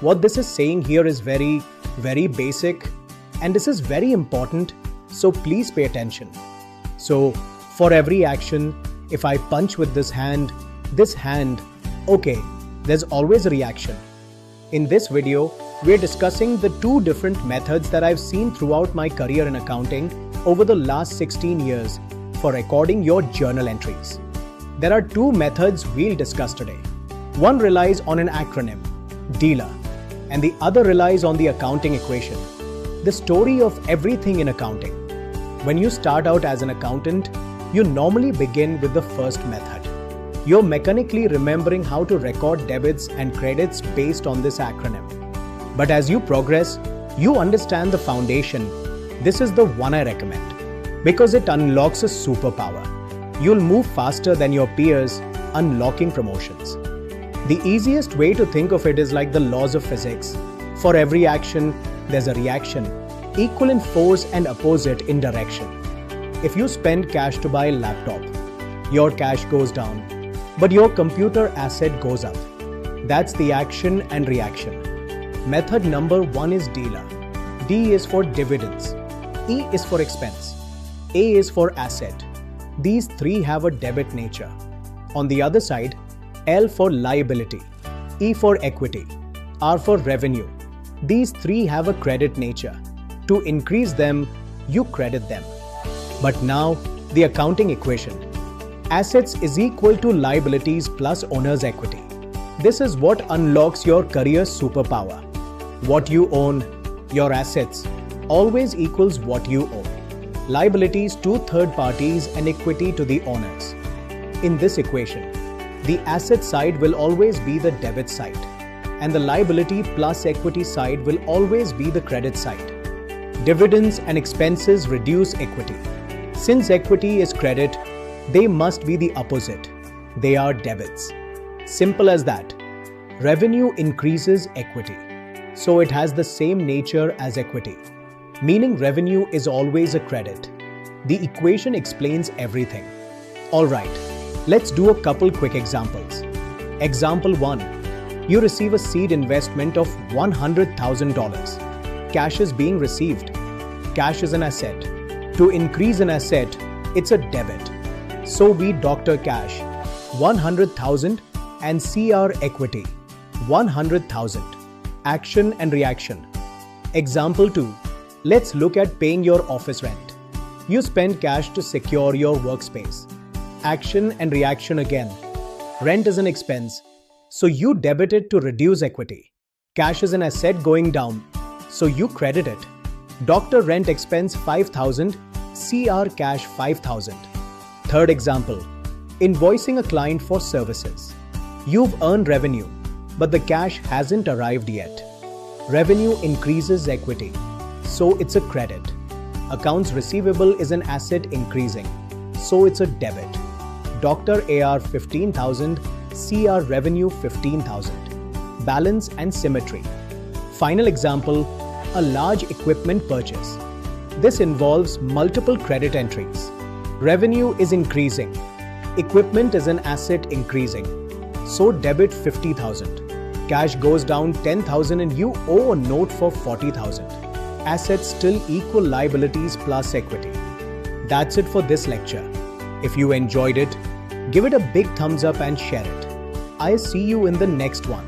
What this is saying here is very basic, and this is very important, so please pay attention. So for every action, if I punch with this hand, okay, there's always a reaction. In this video, we're discussing the two different methods that I've seen throughout my career in accounting over the last 16 years for recording your journal entries. There are two methods we'll discuss today. One relies on an acronym, DEALER, and the other relies on the accounting equation, the story of everything in accounting. When you start out as an accountant, you normally begin with the first method. You're mechanically remembering how to record debits and credits based on this acronym. But as you progress, you understand the foundation. This is the one I recommend because it unlocks a superpower. You'll move faster than your peers, unlocking promotions. The easiest way to think of it is like the laws of physics. For every action, there's a reaction, equal in force and opposite in direction. If you spend cash to buy a laptop, your cash goes down, but your computer asset goes up. That's the action and reaction. Method number 1 is dealer. D is for dividends. E is for expense. A is for asset. These three have a debit nature. On the other side, L for liability, E for equity, R for revenue. These three have a credit nature. To increase them, you credit them. But now, the accounting equation. Assets is equal to liabilities plus owner's equity. This is what unlocks your career superpower. What you own, your assets, always equals what you owe. Liabilities to third parties and equity to the owners. In this equation, the asset side will always be the debit side, and the liability plus equity side will always be the credit side. Dividends and expenses reduce equity. Since equity is credit, they must be the opposite. They are debits. Simple as that. Revenue increases equity, so it has the same nature as equity, meaning revenue is always a credit. The equation explains everything. Alright, let's do a couple quick examples. Example 1. You receive a seed investment of $100,000. Cash is being received. Cash is an asset. To increase an asset, it's a debit. So we doctor cash, 100,000 and CR equity, 100,000. Action and reaction. Example 2. Let's look at paying your office rent. You spend cash to secure your workspace. Action and reaction again. Rent is an expense, so you debit it to reduce equity. Cash is an asset going down, so you credit it. Doctor rent expense 5,000, CR cash 5,000. Third example. Invoicing a client for services. You've earned revenue, but the cash hasn't arrived yet. Revenue increases equity, so it's a credit. Accounts receivable is an asset increasing, so it's a debit. Doctor AR 15,000, CR revenue 15,000. Balance and symmetry. Final example, a large equipment purchase. This involves multiple credit entries. Revenue is increasing. Equipment is an asset increasing, so debit 50,000. Cash goes down 10,000 and you owe a note for 40,000. Assets still equal liabilities plus equity. That's it for this lecture. If you enjoyed it, give it a big thumbs up and share it. I'll see you in the next one.